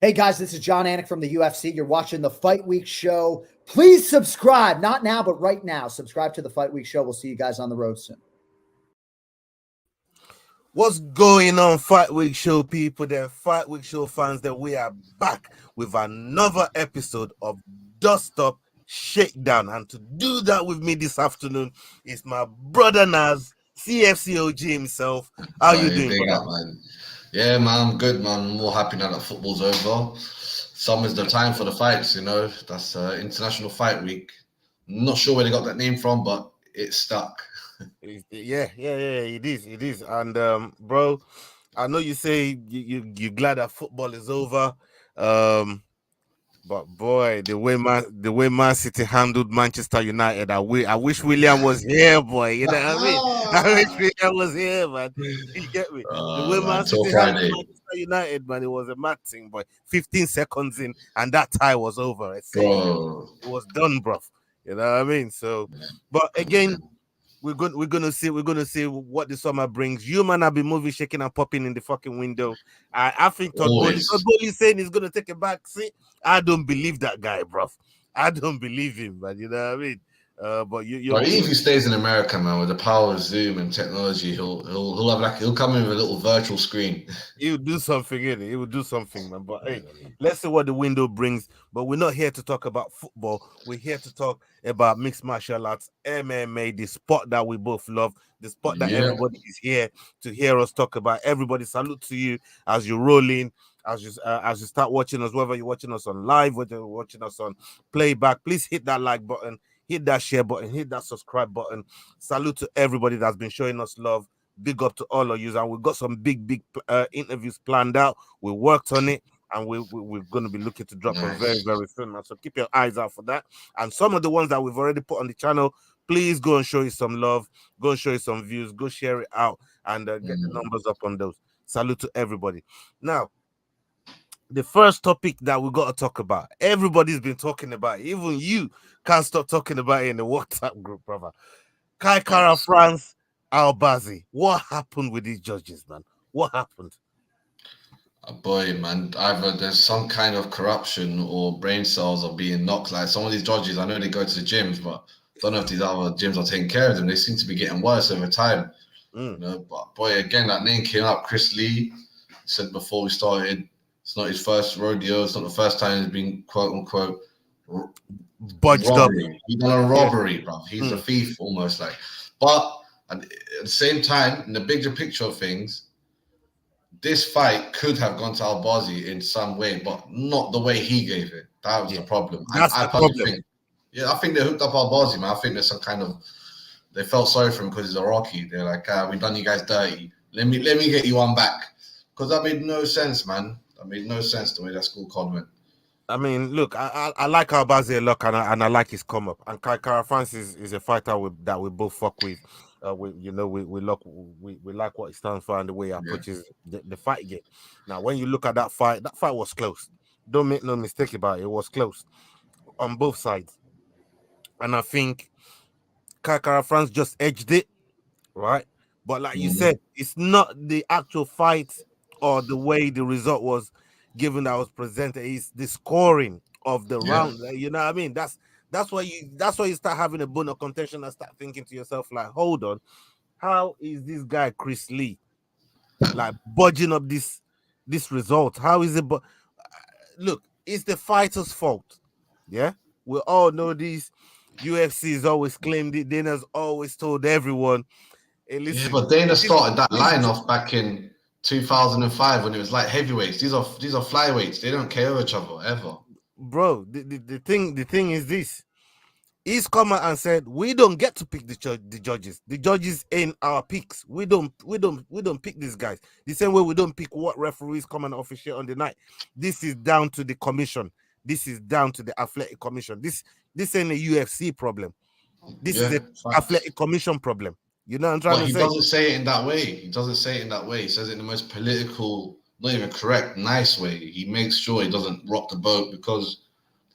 Hey guys, this is John Anik from the UFC. You're watching the Fight Week Show. Please subscribe. Not now, but right now. Subscribe to the Fight Week Show. We'll see you guys on the road soon. What's going on, Fight Week Show people? The Fight Week Show fans, that we are back with another episode of Dust Up Shakedown. And to do that with me this afternoon is my brother Naz, CFCOG himself. How you doing, brother? Man. Yeah, man, I'm good, man. I'm more happy now that football's over. Summer's the time for the fights, you know. That's International Fight Week. I'm not sure where they got that name from, but it stuck. Yeah, it is. And bro, I know you say you're glad that football is over. But boy, the way Man City handled Manchester United, I wish William was here, boy. You know what I mean? I wish William was here, man. You get me? The way Man City handled Manchester United, man, it was a mad thing, boy. 15 seconds in, and that tie was over. It was done, bro. You know what I mean? So, but again, we're gonna see what the summer brings. You man have been moving, shaking and popping in the fucking window. I think Todd Bowley saying he's gonna take a back seat. I don't believe that guy, bro. I don't believe him, man. You know what I mean? But even if he stays in America, man, with the power of Zoom and technology, he'll come in with a little virtual screen. He'll do something, he will do something, man. But hey, let's see what the window brings. But we're not here to talk about football. We're here to talk about mixed martial arts, MMA, the sport that we both love, the sport that everybody is here to hear us talk about. Everybody, salute to you as you roll in. As you start watching us, whether you're watching us on live, whether you're watching us on playback, please hit that like button, hit that share button, hit that subscribe button. Salute to everybody that's been showing us love. Big up to all of you. And we've got some big interviews planned out. We worked on it, and we're going to be looking to drop them very, very soon, man. So keep your eyes out for that. And some of the ones that we've already put on the channel, please go and show you some love. Go and show you some views. Go share it out and get the numbers up on those. Salute to everybody. Now, the first topic that we got to talk about, everybody's been talking about it. Even you can't stop talking about it in the WhatsApp group, brother. Kai Kara-France, Albazi. What happened with these judges, man? What happened? Boy, man, either there's some kind of corruption or brain cells are being knocked. Like some of these judges, I know they go to the gyms, but I don't know if these other gyms are taking care of them. They seem to be getting worse over time. You know, but boy, again, that name came up. Chris Lee said before we started, it's not his first rodeo. It's not the first time he's been quote unquote budged up. He's done a robbery, bro. He's a thief almost like. But at the same time, in the bigger picture of things, this fight could have gone to Albazi in some way, but not the way he gave it. That was the problem. I think they hooked up Albazi, man. I think there's some kind of they felt sorry for him because he's a Rocky. They're like, we done you guys dirty. Let me get you one back. Because that made no sense, man. That made no sense the way that scorecard went. I mean, look, I like Albazi a lot, and I like his come up. And Kai Kara-France is a fighter that we both fuck with. We like what he stands for and the way he approaches the fight game. Now, when you look at that fight was close. Don't make no mistake about it. It was close on both sides. And I think Kai Kara-France just edged it, right? But like you said, it's not the actual fight or the way the result was given that was presented. It's the scoring of the round. You know what I mean? That's why you start having a bone of contention and start thinking to yourself, like, hold on, how is this guy Chris Lee like budging up this result? How is it? But look, it's the fighter's fault. Yeah, we all know this. UFC has always claimed it. Dana's always told everyone. Hey, listen, but Dana started that line off back in 2005 when it was like heavyweights. These are flyweights. They don't care each other ever. Bro, the thing is this. He's come out and said we don't get to pick the judges. The judges ain't our picks. We don't pick these guys. The same way we don't pick what referees come and officiate on the night. This is down to the commission. This is down to the athletic commission. This ain't a UFC problem. This is an athletic commission problem. You know what I'm trying to say? But he doesn't say it in that way. He doesn't say it in that way. He says it in the most political, not even correct, nice way. He makes sure he doesn't rock the boat because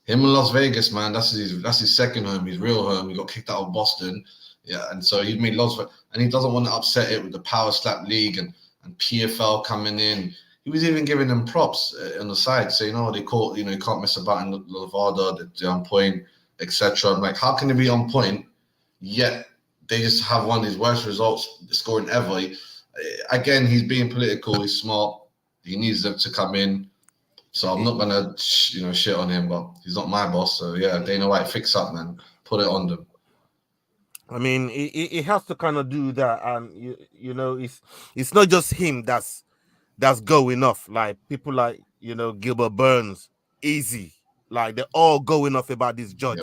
him in Las Vegas, man, that's his second home, his real home. He got kicked out of Boston. Yeah, and so he made Las Vegas, and he doesn't want to upset it with the Power Slap League and PFL coming in. He was even giving them props on the side, saying, "Oh, they caught, you can't mess about in Levada, they're on point, etc." I'm like, how can they be on point, yet they just have one of his worst results scoring ever? Again, he's being political. He's smart. He needs them to come in. So I'm not gonna, shit on him, but he's not my boss. So yeah, Dana White, fix up, man. Put it on them. I mean, it has to kind of do that, and it's not just him that's going off. Like people like Gilbert Burns, Easy, like they're all going off about this judge.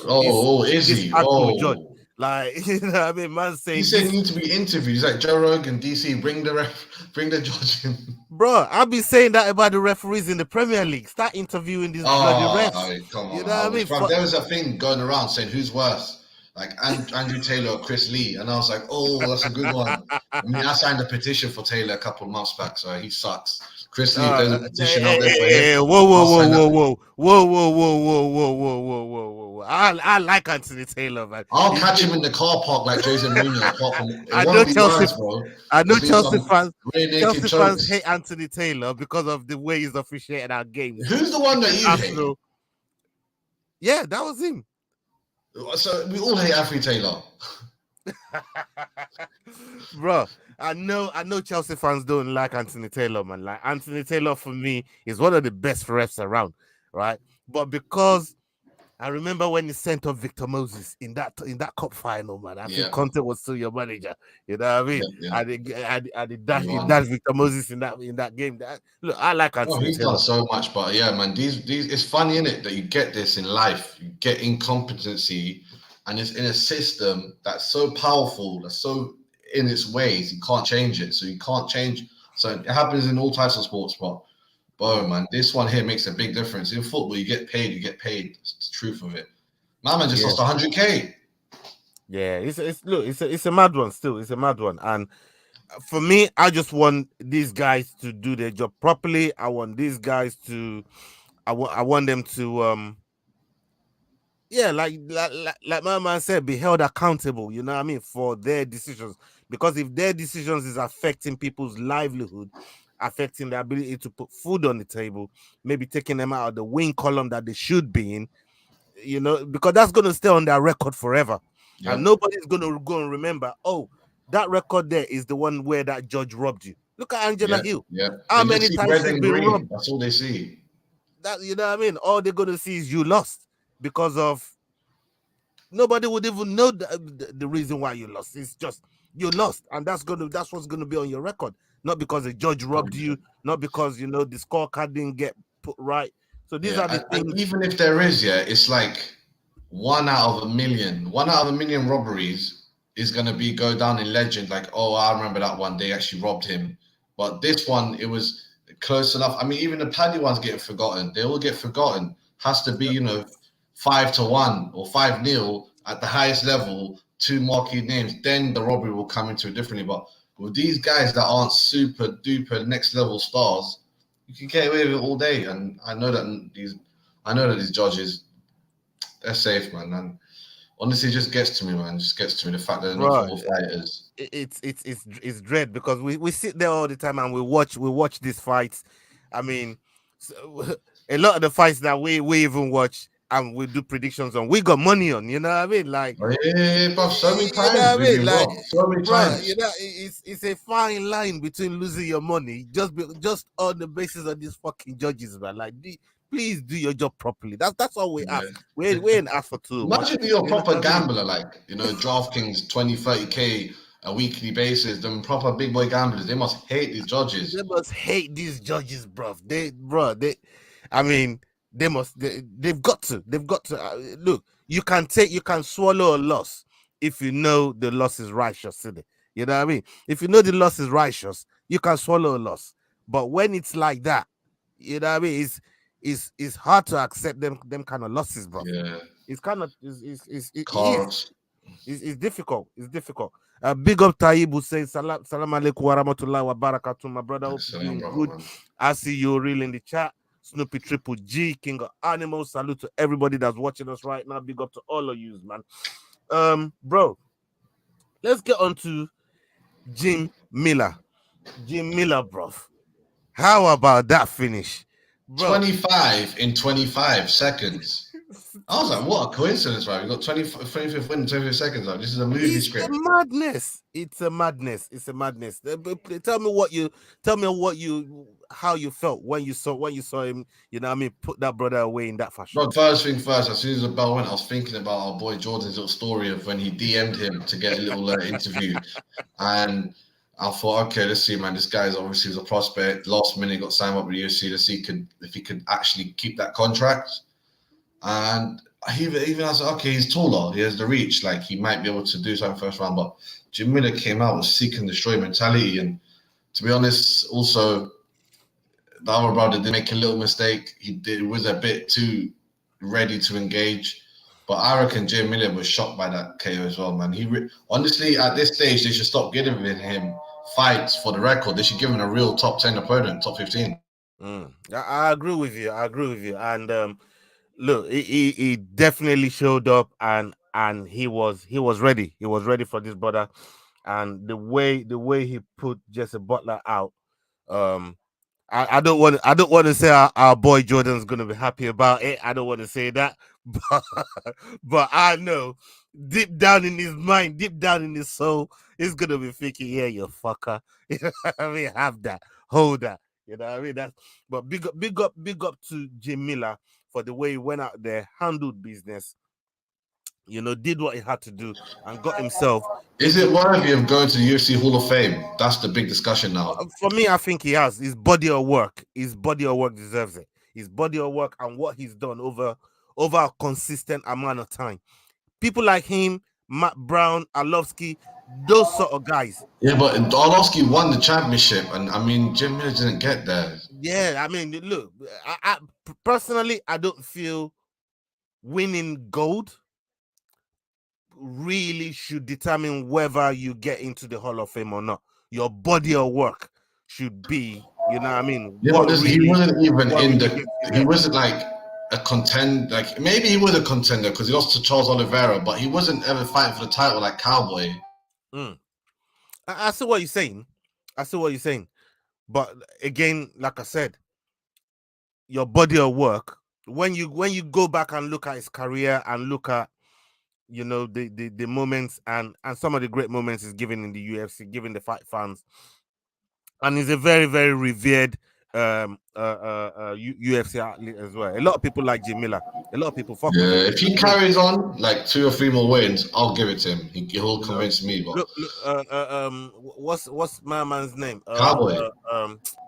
Izzy, judge. Like what I mean, man saying he said he needs to be interviewed. He's like Joe Rogan, DC, bring the judge in. Bro, I've been saying that about the referees in the Premier League. Start interviewing these bloody refs. Come on, you know what I mean? There was a thing going around saying who's worse, like Andrew Taylor or Chris Lee, and I was like, oh, that's a good one. I mean, I signed a petition for Taylor a couple of months back, so he sucks. Chris Lee, there's a petition out there for him. Whoa. I like Anthony Taylor, man. I'll catch him in the car park like Jose Mourinho. I know Chelsea fans hate Anthony Taylor because of the way he's officiating our games. Who's the one that you hate? Yeah, that was him. So we all hate Anthony Taylor. Bro, I know Chelsea fans don't like Anthony Taylor, man. Like Anthony Taylor for me is one of the best refs around, right? But because I remember when he sent off Victor Moses in that cup final, man. I think Conte was still your manager. You know what I mean? Yeah. I did that Victor Moses in that game. Look, I like Anthony he's Taylor. Done so much, but yeah, man, these it's funny, isn't it, that you get this in life. You get incompetency, and it's in a system that's so powerful, that's so in its ways, you can't change it. So you can't change. So it happens in all types of sports, but man, this one here makes a big difference. In football, you get paid. It's the truth of it. My man just lost 100K. Yeah, it's a mad one still. It's a mad one. And for me, I just want these guys to do their job properly. I want these guys to I want them to like my man said, be held accountable, you know what I mean, for their decisions. Because if their decisions is affecting people's livelihood, affecting their ability to put food on the table, maybe taking them out of the win column that they should be in, because that's going to stay on their record forever. Yep. And nobody's going to go and remember, oh, that record there is the one where that judge robbed you. Look at Angela Hill. Yeah. How many times she's been robbed? That's all they see. That, you know what I mean? All they're going to see is you lost because of nobody would even know the reason why you lost. It's just you lost, and that's what's going to be on your record. Not because the judge robbed you, not because the scorecard didn't get put right. So these are the things. And even if there is, it's like 1 out of a million. 1 out of a million robberies is going to go down in legend. Like, oh, I remember that one. They actually robbed him. But this one, it was close enough. I mean, even the Paddy ones getting forgotten. They all get forgotten. Has to be, 5-1 or 5-0 at the highest level, 2 marquee names. Then the robbery will come into it differently. But with these guys that aren't super duper next level stars, you can get away with it all day. And I know that these judges, they're safe, man. And honestly, it just gets to me, man. It just gets to me, the fact that they're not football fighters. It's dread because we sit there all the time and we watch these fights. I mean, a lot of the fights that we even watch and we do predictions on, we got money on, you know what I mean? Like, bro, so many times, so many times. It's a fine line between losing your money just on the basis of these fucking judges, man. Like, please do your job properly. That's all we ask. We ain't ask for too. Imagine you're a proper gambler, like DraftKings 20-30K a weekly basis. Them proper big boy gamblers, they must hate these judges. They must hate these judges, bro. They've got to. Look, you can swallow a loss if you know the loss is righteous, isn't it? You know what I mean? If you know the loss is righteous, you can swallow a loss. But when it's like that, you know what I mean? It's hard to accept them kind of losses, bro. Yeah. It's kind of it's difficult. It's difficult. Big up Taib who says salam alaikum wa rahmatullahi wa barakatuh. My brother, hope you're doing good. Man. I see you real in the chat. Snoopy Triple G, King of Animals. Salute to everybody that's watching us right now. Big up to all of you, man. Bro, let's get on to Jim Miller. Jim Miller, bro. How about that finish, bro? 25 in 25 seconds. I was like, what a coincidence, right? We got 25th win in 25 seconds. Like, this is a movie It's a script. madness. It's a madness. It's a madness. Tell me what you how you felt when you saw him. You know what I mean? Put that brother away in that fashion. But first thing first, as soon as the bell went, I was thinking about our boy Jordan's little story of when he DM'd him to get a little interview. And I thought, okay, let's see, man. This guy's obviously was a prospect. Last minute got signed up with UFC. Let's see if he could actually keep that contract. And even I said, okay, he's taller. He has the reach. Like, he might be able to do something first round. But Jim Miller came out with seek and destroy mentality. And to be honest, also, the other brother did make a little mistake. He was a bit too ready to engage. But I reckon Jim Miller was shocked by that KO as well, man. Honestly, at this stage, they should stop giving him fights for the record. They should give him a real top 10 opponent, top 15. I agree with you. And look, he definitely showed up, and he was ready. He was ready for this brother, and the way he put Jesse Butler out. I don't want to say our boy Jordan's gonna be happy about it. I don't want to say that, but I know deep down in his mind, deep down in his soul, he's gonna be thinking, "Yeah, you fucker." You know what I mean? Have that, hold that. You know what I mean? But big up to Jim Miller for the way he went out there, handled business. You know, did what he had to do, and got himself. Is it worthy of going to the UFC Hall of Fame? That's the big discussion now. For me, I think he has. His body of work deserves it. His body of work and what he's done over a consistent amount of time. People like him, Matt Brown, Arlovsky, those sort of guys. Yeah, but Arlovsky won the championship, and I mean, Jim Miller didn't get there. Yeah, I mean, look, I personally, I don't feel winning gold really should determine whether you get into the Hall of Fame or not. Your body of work should be, you know what I mean? Yeah, but he wasn't even in the. He wasn't like a contender. Like, maybe he was a contender because he lost to Charles Oliveira, but he wasn't ever fighting for the title like Cowboy. I see what you're saying. But again, like I said, your body of work, when you go back and look at his career and look at, you know, the moments and some of the great moments he's given in the UFC, giving the fight fans, and he's a very, very revered UFC athlete as well. A lot of people like Jim Miller. A lot of people fuck with him. If he carries on like 2 or 3 more wins, I'll give it to him. He'll convince me. But look, what's my man's name? Cowboy.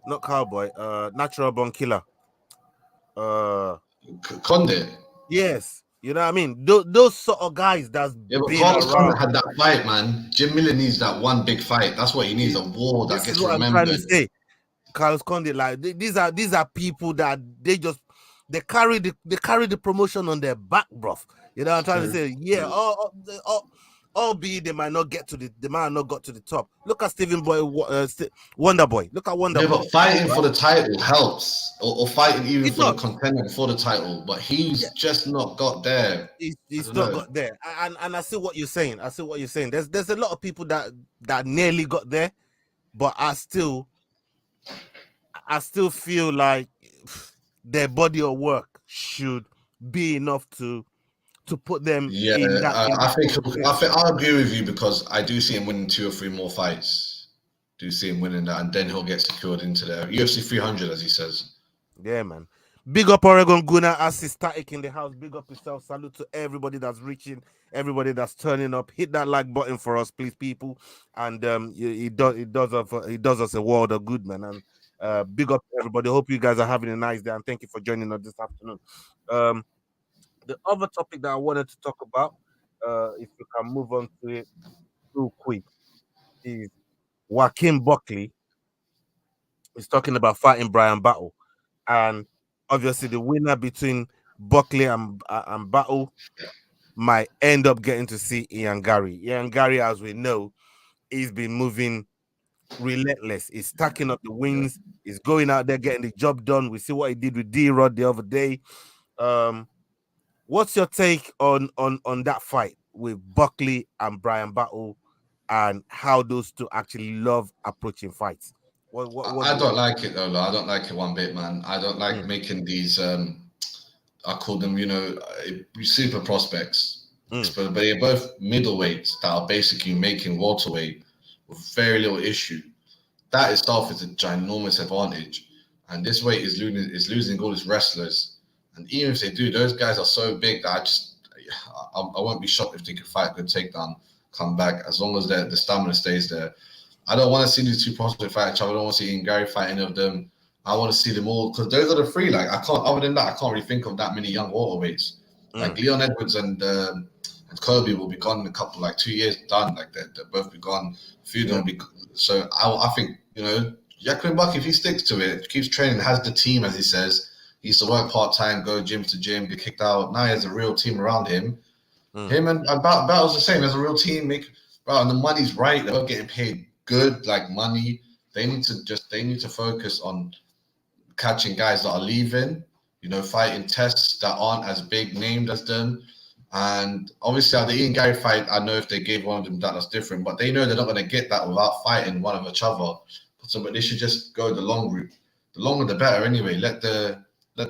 Not Cowboy. Natural Born Killer. Condit. Yes. You know what I mean? Those sort of guys that's but Carlos Condit had that fight, man. Jim Miller needs that one big fight. That's what he needs, a war that gets remembered. I'm trying to say. Carlos Condit, like these are people that they carry the promotion on their back, bruv. You know what I'm trying to say? Yeah, albeit they might not got to the top. Look at Stephen Boy, Wonder Boy. Look at Wonder Boy. But fighting for the title helps, or fighting even for the contender for the title. But he's just not got there. He's not got there. And I see what you're saying. There's a lot of people that nearly got there, but I still feel like their body of work should be enough to put them. I think I agree with you, because I do see him winning 2 or 3 more fights. Do see him winning that, and then he'll get secured into the UFC 300, as he says. Yeah, man. Big up Oregon Gunner, as he's static in the house. Big up yourself. Salute to everybody that's reaching, everybody that's turning up. Hit that like button for us, please, people. And it does us a world of good, man. And big up to everybody. Hope you guys are having a nice day, and thank you for joining us this afternoon. The other topic that I wanted to talk about, if we can move on to it real quick, is Joaquin Buckley is talking about fighting Bryan Battle, and obviously the winner between Buckley and Battle might end up getting to see Ian Garry. Ian Garry, as we know, he's been moving relentless. He's stacking up the wins. He's going out there getting the job done. We see what he did with D-Rod the other day. What's your take on that fight with Buckley and Bryan Battle, and how those two actually love approaching fights? I don't like it though. I don't like it one bit, man. I don't like making these. I call them, super prospects. But they're both middleweights that are basically making welterweight with very little issue. That itself is a ginormous advantage. And this weight is losing all its wrestlers. And even if they do, those guys are so big that I won't be shocked if they could fight a good takedown, come back, as long as the stamina stays there. I don't want to see these two prospects fight each other. I don't want to see Ian Gary fight any of them. I want to see them all, because those are the three. Like, I can't. Other than that, I can't really think of that many young welterweights. Like Leon Edwards and Kobe will be gone in a couple, like 2 years, done. Like they'll both be gone. A few of them will be. So I think, Jacqueline Buck, if he sticks to it, keeps training, has the team, as he says, he used to work part time, go gym to gym, get kicked out. Now he has a real team around him. Him and Battle's the same. There's a real team. And the money's right. They're both getting paid good, like money. They need to focus on catching guys that are leaving, fighting tests that aren't as big named as them. And obviously, at the Ian Gary fight, I know if they gave one of them that's different, but they know they're not going to get that without fighting one of each other. So, but they should just go the long route. The longer, the better. Anyway, let the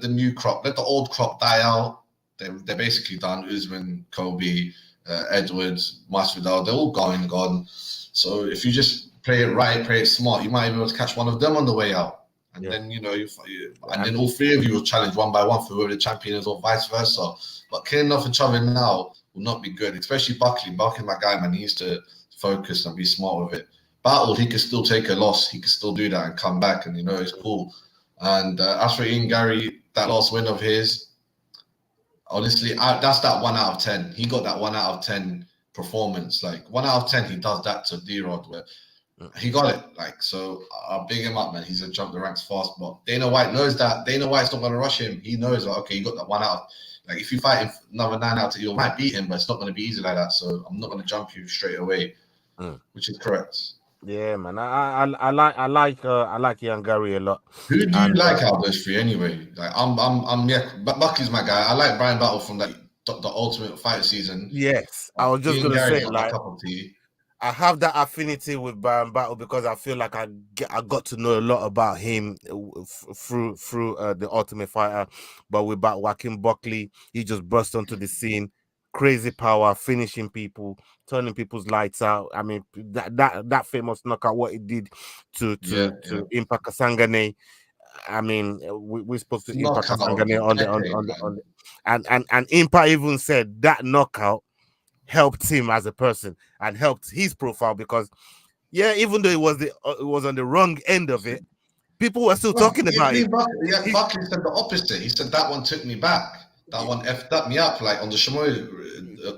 new crop, let the old crop die out. They're basically done. Usman, Kobe, Edwards, Masvidal, they're all gone. So if you just play it right, play it smart, you might be able to catch one of them on the way out. And then, then all three of you will challenge one by one for whoever the champion is, or vice versa. But killing off each other now will not be good, especially Buckley. Buckley's my guy, man. He needs to focus and be smart with it. Battle, he can still take a loss. He can still do that and come back, and it's cool. And as for Ian Gary, that last win of his, honestly, that's that 1 out of 10. He got that 1 out of 10 performance. Like 1 out of 10, he does that to D-Rod, where he got it. Like, so I'll big him up, man. He's gonna jump the ranks fast. But Dana White knows that. Dana White's not gonna rush him. He knows, like, okay, you got that 1 out. Like, if you fight him another 9 out, you might beat him, but it's not gonna be easy like that. So I'm not gonna jump you straight away, which is correct. Yeah, man. I like Ian Gary a lot. Who do you like out of those three anyway? Like, but Bucky's my guy. I like Brian Battle from the Ultimate Fighter season. Yes, I was just gonna say, like, cup of tea. I have that affinity with Brian Battle because I feel like I got to know a lot about him through the Ultimate Fighter. But with Joaquin Buckley, he just burst onto the scene, crazy power, finishing people, turning people's lights out. I mean, that famous knockout, what it did to Impact Sangane. I mean, we spoke to Impact Sangane on the and Impact even said that knockout helped him as a person and helped his profile, because even though it was on the wrong end of it, people were still talking about it. Buckley said the opposite. He said that one took me back. That one effed up me up, like on the Shimoy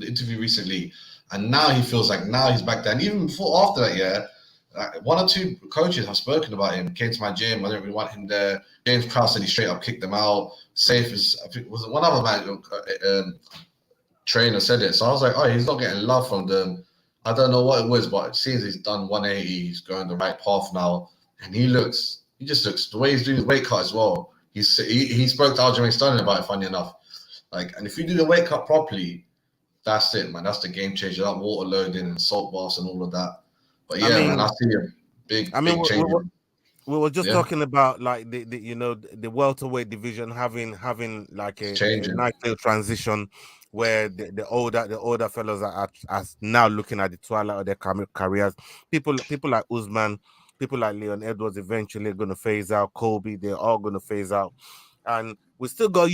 interview recently. And now he feels like now he's back there. And even before, after that, like 1 or 2 coaches have spoken about him. Came to my gym. I didn't really want him there. James Krause said he straight up kicked them out. Safe as, I think, was it one other man, trainer said it. So I was like, oh, he's not getting love from them. I don't know what it was, but it seems he's done 180. He's going the right path now. And he just looks, the way he's doing his weight cut as well. He spoke to Aljamain Sterling about it, funny enough. Like, and if you do the weight cut properly, that's it, man. That's the game changer. That water loading and salt baths and all of that. But man, I see a big change. We were just talking about, like, the welterweight division having like a nice little transition where the older fellas are now looking at the twilight of their careers. People like Usman, people like Leon Edwards eventually going to phase out. Kobe, they're all going to phase out, and we still got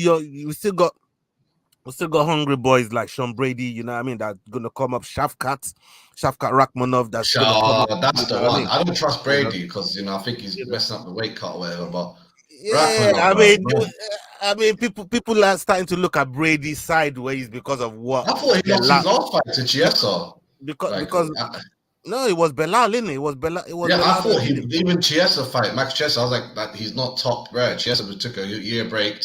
hungry boys like Sean Brady, you know what I mean, that's gonna come up. Shavkat Rakhmonov, that's the one. I don't trust Brady because I think he's messing up the weight cut or whatever. But I mean, people are starting to look at Brady sideways because of what. I thought he lost his last fight to Chiesa. No, it was Belal, innit? It was Belal. I thought even Chiesa fight, Max Chiesa, I was like, he's not top rare. Chiesa took a year break.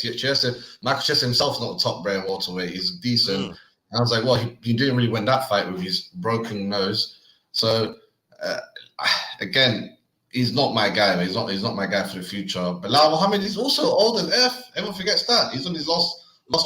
Max Chiesa himself's not top rare welterweight. He's decent. And I was like, well, he didn't really win that fight with his broken nose. So, again, he's not my guy. Man. He's not my guy for the future. Belal Muhammad is also old as F. Everyone forgets that. He's on his last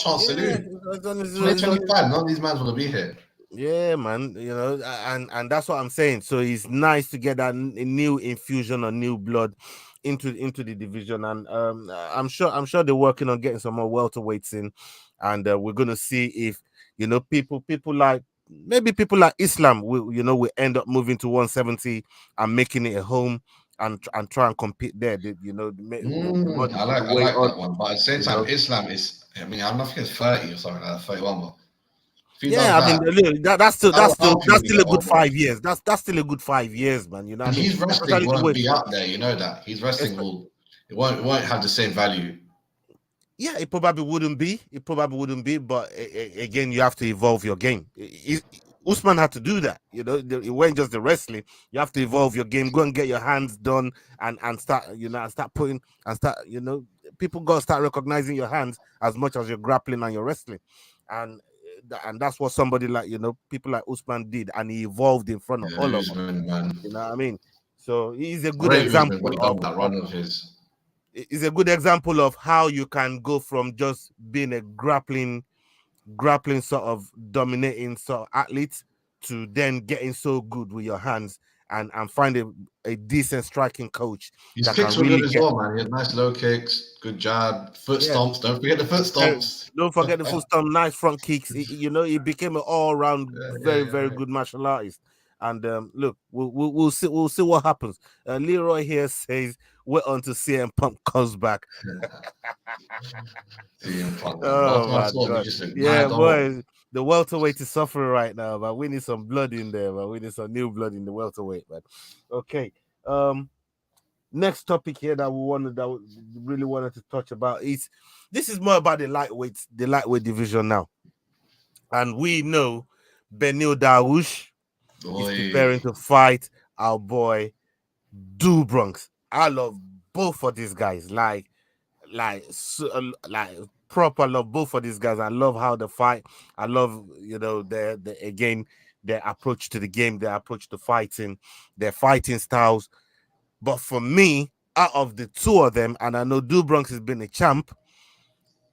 chance to lose. 2025. None of these men want to be here. Yeah, man. And that's what I'm saying. So it's nice to get that new infusion or new blood into the division. And I'm sure they're working on getting some more welterweights in, and we're gonna see if people like maybe people like Islam will end up moving to 170 and making it a home and try and compete there. I Way like on, that one, but at the same you time, know. Islam is. I mean, I'm not think it's 30 or something like that, 31. But if he does Yeah, I mean, that, look, that's still how that's still can that's we still get a good on, bro? 5 years. That's still a good 5 years, man. You know what I And mean? his wrestling Especially the won't way, be up there. You know that his wrestling espe- it won't have the same value. yeah, it probably wouldn't be. It probably wouldn't be. But again, you have to evolve your game. Usman had to do that. It wasn't just the wrestling. You have to evolve your game. Go and get your hands done and start. And start putting and start. People got to start recognizing your hands as much as your grappling and your wrestling, and that's what somebody like people like Usman did, and he evolved in front of Yeah, all of us. Usman, man, You know what I mean? So he's a good great Usman. example What he done of with that run of his. is a good example of how you can go from just being a grappling sort of dominating sort of athlete to then getting so good with your hands and find a decent striking coach His that can kicks were good really as get. well, man. He had nice low kicks, good jab, foot Yeah, stomps. Don't forget the foot stomps. don't forget the full stomp, nice front kicks. He became an all-round very, very Yeah. good martial artist. And look, we'll see what happens. Leroy here says we're on to CM Punk comes back. CM Punk, man. Last Oh time I my saw him, he god. just looked Yeah, mad old. boy. The welterweight is suffering right now, but we need some blood in there, but we need some new blood in the welterweight, man. Okay. Next topic here that we really wanted to touch about is this is more about the lightweight division now. And we know Benil Darush is preparing to fight our boy Do Bronx. I love both of these guys. Like proper love both of these guys. I love how they fight. I love their approach to the game, their approach to fighting, their fighting styles. But for me, out of the two of them, and I know Do Bronx has been a champ,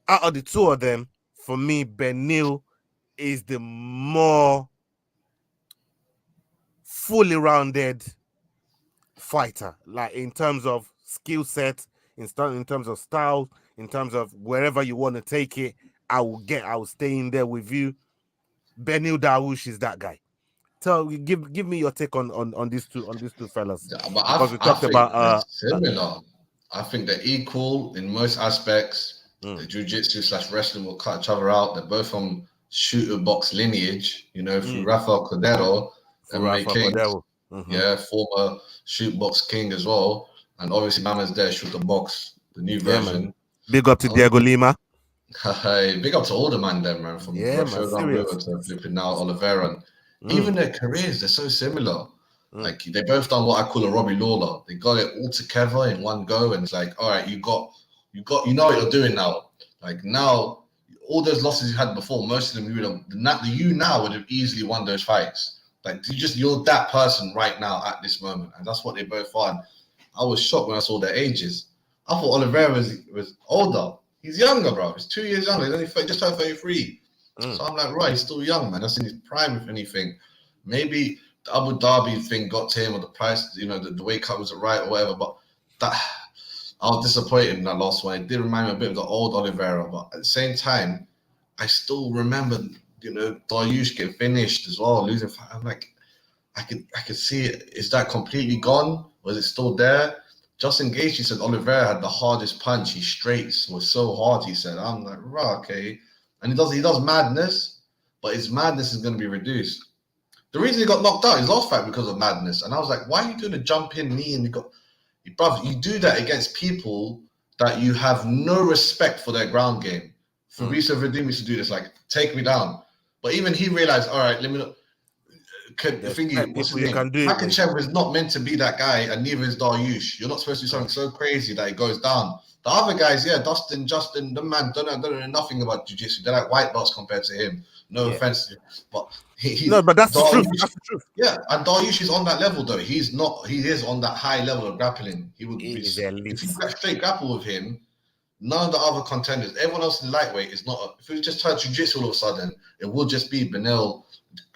out of the two of them, for me, Benil is the more fully rounded fighter, like in terms of skill set, in terms of style, in terms of wherever you want to take it. I will stay in there with you. Benil Darush is that guy. So give me your take on these two fellas, Yeah, but because we I talked think they're about similar. I think they're equal in most aspects. The mm, jiu-jitsu / wrestling will cut each other out. They're both from shooter box lineage, through Rafael Cordero, for MMA Rafa King. Cordero. Yeah, former shoot box king as well. And obviously Mama's there, shoot the box, the new Yeah, man. version. Big up to Diego Lima. Hey, big up to all the man them, man, from Yeah, man. Shogun Serious. River to flipping now Oliveira. And Mm, even their careers, they're so similar. mm. Like they both done what I call a Robbie Lawler. They got it all together in one go, and it's like, all right, you know what you're doing now. Like now, all those losses you had before, most of them you now would have easily won those fights. Like you're that person right now at this moment, and that's what they both are. And I was shocked when I saw their ages. I thought Oliveira was older. He's younger, bro. He's 2 years younger. He's only just turned 33. So I'm like, right, he's still young, man. That's in his prime, if anything. Maybe the Abu Dhabi thing got to him, or the price, the weight cut wasn't right, or whatever. But that I was disappointed in that last one. It did remind me a bit of the old Oliveira, but at the same time, I still remember, Dariush getting finished as well, losing. I'm like, I could see it. Is that completely gone? Was it still there? Justin Gaethje said Oliveira had the hardest punch. His straights were so hard. He said, "I'm like, right, okay." And he does madness, but his madness is going to be reduced. The reason he got knocked out his last fight because of madness, and I was like, "Why are you doing a jump in knee?" And brother, you do that against people that you have no respect for their ground game. Fabricio Verdum used to do this, like, take me down. But even he realized, all right, let me look. What's his name? Can do it with. Makachev is not meant to be that guy, and neither is Dariush. You're not supposed to do something so crazy that it goes down. The other guys, yeah, Dustin, Justin, the man don't know nothing about jiu-jitsu. They're like white belts compared to him. No offense, but No, but that's the truth. Dariush, That's the truth. yeah, and Dariush is on that level though. He's not. He is on that high level of grappling. He would He be is if you elite. straight grapple with him. None of the other contenders, everyone else in lightweight is not. If it just turned jiu-jitsu all of a sudden, it would just be Benil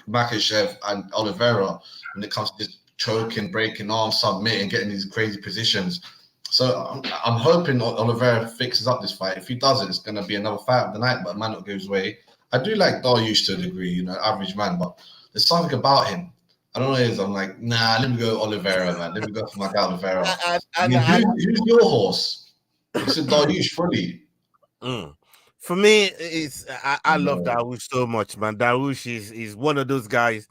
Makachev and Oliveira when it comes to just choking, breaking arms, submitting, getting these crazy positions. So I'm hoping Oliveira fixes up this fight. If he doesn't, it's going to be another fight of the night, but it might not go his way. I do like Dariush to a degree, average man, but there's something about him. I don't know what it is. I'm like, nah, let me go Oliveira, man. Let me go for my guy Oliveira. Who's your horse? It's a Dariush fully. For me, I love Dariush so much, man. Dariush is one of those guys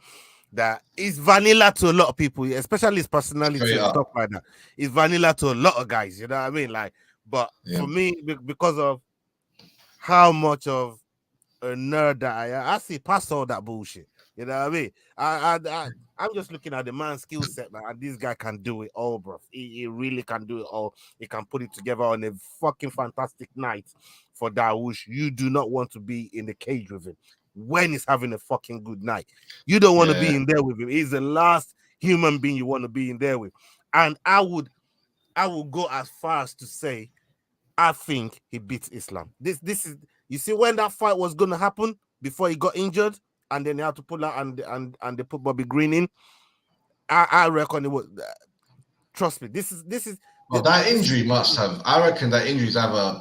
that is vanilla to a lot of people, especially his personality and stuff like that. It's vanilla to a lot of guys, you know what I mean? Like, but for me, because of how much of a nerd that I see past all that bullshit. You know what I mean? I'm just looking at the man's skill set, man, and this guy can do it all, bro. He really can do it all. He can put it together on a fucking fantastic night for Dariush. You do not want to be in the cage with him when he's having a fucking good night. You don't want to be in there with him. He's the last human being you want to be in there with. And I would go as far as to say, I think he beats Islam. This is, you see, when that fight was going to happen before he got injured, and then they had to pull out and they put Bobby Green in. I reckon it would. Trust me, this is. Well, that injury must have. I reckon that injury's either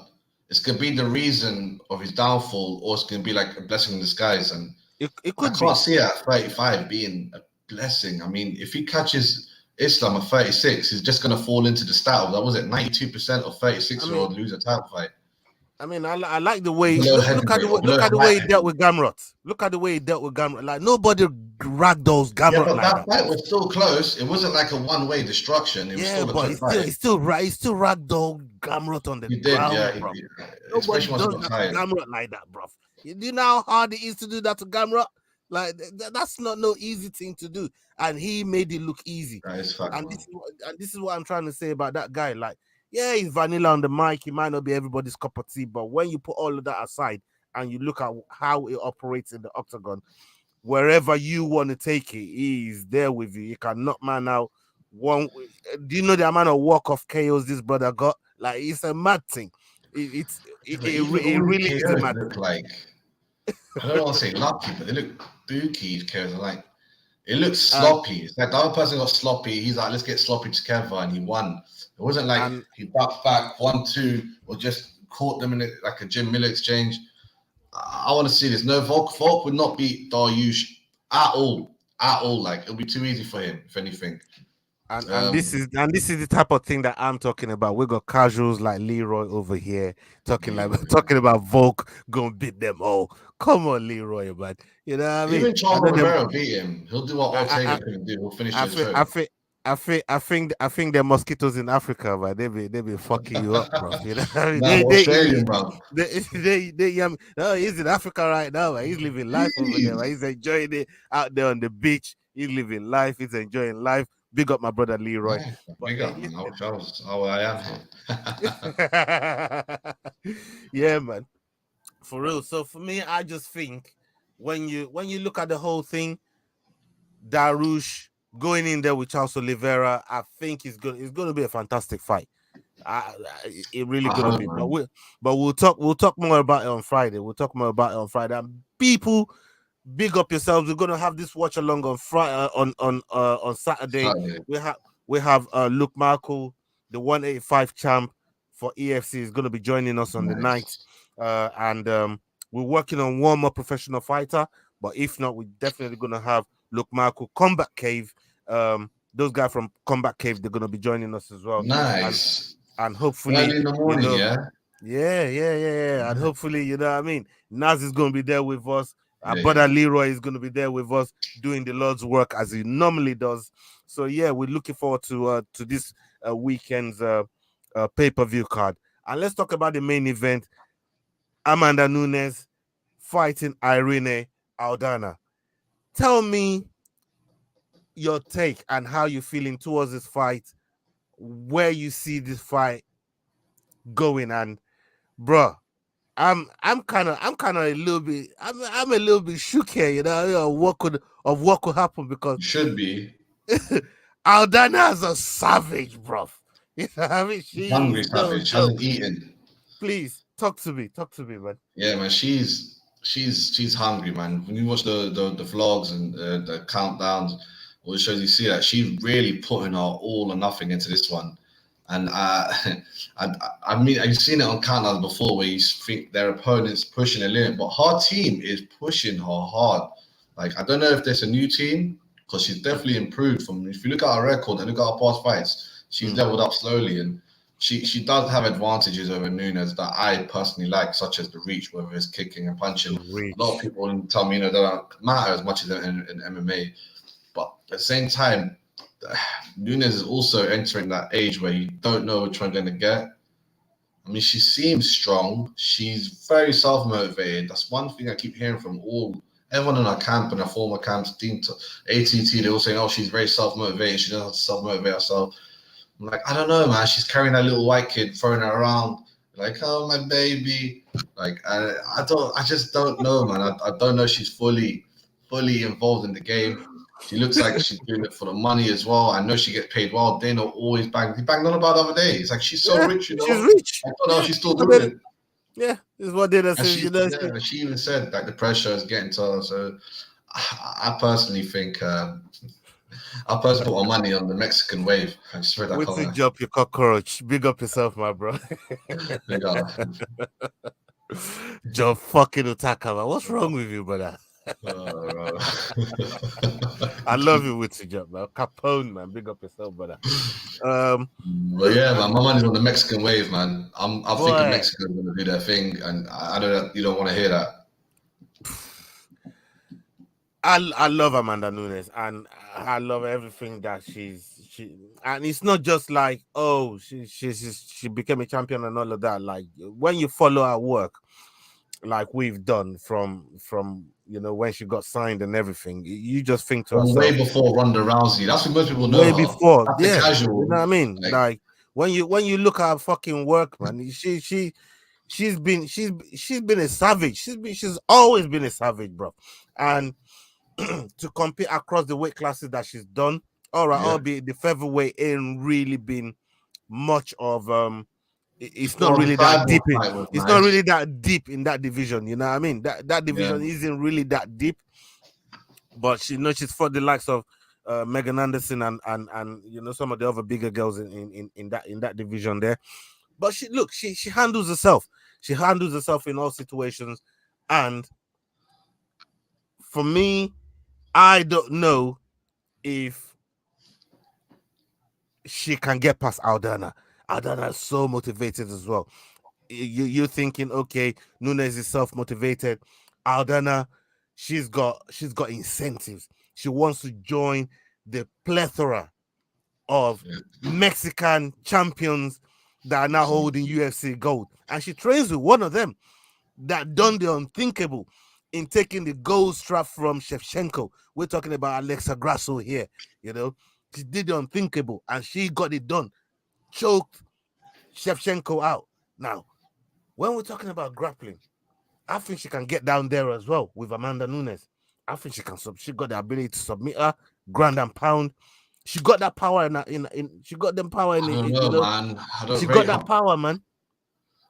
it's gonna be the reason of his downfall, or it's gonna be like a blessing in disguise. And it could. I can't see it at 35 being a blessing. I mean, if he catches Islam at 36, he's just gonna fall into the stat of that. Was it 92% of 36-year-old lose a title fight? I mean, I like the way look at the way he dealt with Gamrot. Look at the way he dealt with Gamrot. Like nobody ragdolls Gamrot. Yeah, but like that fight was still close. It wasn't like a one-way destruction. It was still a close fight. He's still ragdoll Gamrot on the ground, bro. Nobody does that to Gamrot like that, bro. You know how hard it is to do that to Gamrot? Like that's not no easy thing to do, and he made it look easy. This is what I'm trying to say about that guy. Like, yeah, he's vanilla on the mic. He might not be everybody's cup of tea, but when you put all of that aside and you look at how it operates in the octagon, wherever you want to take it, he's there with you. You can knock man out. Do you know the amount of walk-off KOs this brother got? Like, it's a mad thing. It really is a mad thing. Like, I don't want to say lucky, but they look booky KOs. Like, it looks sloppy. It's like the other person got sloppy. He's like, let's get sloppy together, and he won. It wasn't like he ducked back 1-2 or just caught them in it like a Jim Miller exchange. I want to see this. No, Volk would not beat Dariush at all. Like, it'll be too easy for him, if anything. And this is the type of thing that I'm talking about. We got casuals like Leroy over here talking about Volk gonna beat them all. Come on, Leroy, man. You know what I mean? Even Charles Oliveira beat him. He'll do what Ortega couldn't do. He'll finish the show. I think the mosquitoes in Africa, but they be fucking you up, bro. You know what I mean? Australian, bro. He's in Africa right now, man. He's living life over there, man. He's enjoying it out there on the beach. He's living life. He's enjoying life. Big up my brother Leroy. Big up, man. I am. Yeah, man. For real. So for me, I just think when you look at the whole thing, Dariush going in there with Charles Oliveira, I think it's going to be a fantastic fight. It really going to be. But we'll talk more about it on Friday. And people, big up yourselves. We're going to have this watch along on Friday on Saturday. We have Luke Markle, the 185 champ for EFC, is going to be joining us on the night. And we're working on one more professional fighter. But if not, we're definitely going to have Luke Markle, Combat Cave. Those guys from Combat Cave, they're going to be joining us as well. Nice. And hopefully, early in the morning, yeah. And hopefully, you know what I mean, Naz is going to be there with us. Our brother Leroy is going to be there with us doing the Lord's work as he normally does. So yeah, we're looking forward to this weekend's pay-per-view card. And let's talk about the main event. Amanda Nunes fighting Irene Aldana. Tell me your take and how you're feeling towards this fight, where you see this fight going. And bro, I'm kind of a little bit I'm a little bit shook here, you know, what could happen, because it should be. Aldana is a savage, bro. You know what I mean? She's hungry savage, hasn't eaten. Please talk to me, man. Yeah, man, she's she's hungry, man. When you watch the vlogs and the countdowns, all the shows, you see that she's really putting her all or nothing into this one. And I mean, I've seen it on countdowns before where you think their opponents pushing a limit, but her team is pushing her hard. Like, I don't know if there's a new team because she's definitely improved from. If you look at her record and look at her past fights, she's leveled up slowly, and she does have advantages over Nunes that I personally like, such as the reach, whether it's kicking and punching. Reach. A lot of people tell me, they don't matter as much as in MMA, but at the same time, Nunes is also entering that age where you don't know which one you're going to get. I mean, she seems strong. She's very self-motivated. That's one thing I keep hearing from everyone in our camp and our former camps, team ATT. They all saying, "Oh, she's very self-motivated. She doesn't have to self-motivate herself." I'm like, I don't know, man. She's carrying that little white kid, throwing her around, like, "Oh, my baby." Like, I just don't know, man. I don't know. She's fully involved in the game. She looks like she's doing it for the money as well. I know she gets paid well. Dana always banged. He banged on about the other day. It's like she's so rich, you know. She's rich. I don't know if she's still doing it. Yeah, this is what Dana says. She even said like the pressure is getting to her. So I personally think I personally put my money on the Mexican wave. I just read that Wait till comment. you drop your cockroach. Big up yourself, my bro. Big up. Joe fucking Utaka, man. What's wrong with you, brother? I love you with you, man. Capone, man. Big up yourself, brother. But yeah, man, my money's on the Mexican wave, man. I'm thinking Mexico's gonna do their thing, and I know that you don't want to hear that. I love Amanda Nunes, and I love everything that she and it's not just like, oh, she became a champion and all of that. Like, when you follow her work, like we've done from when she got signed and everything, you just think to yourself, way before Ronda Rousey. That's what most people know. Way before, yeah. Casual, you know what I mean? Like when you look at her fucking work, man, she's been a savage. She's always been a savage, bro. And to compete across the weight classes that she's done, all right, albeit the featherweight ain't really been much of it's not really that deep. It's not really that deep in that division. You know what I mean? That division isn't really that deep. But she's fought the likes of Megan Anderson and some of the other bigger girls in that division there. But she handles herself. She handles herself in all situations. And for me, I don't know if she can get past Aldana. Aldana is so motivated as well. You're thinking, okay, Nunes is self-motivated. Aldana, she's got incentives. She wants to join the plethora of Mexican champions that are now holding UFC gold. And she trains with one of them that done the unthinkable in taking the gold strap from Shevchenko. We're talking about Alexa Grasso here, She did the unthinkable and she got it done. Choked Shevchenko out. Now, when we're talking about grappling, I think she can get down there as well with Amanda Nunes. I think she got the ability to submit her, ground and pound. She got that power she got them power in it. Man. She got that power, man.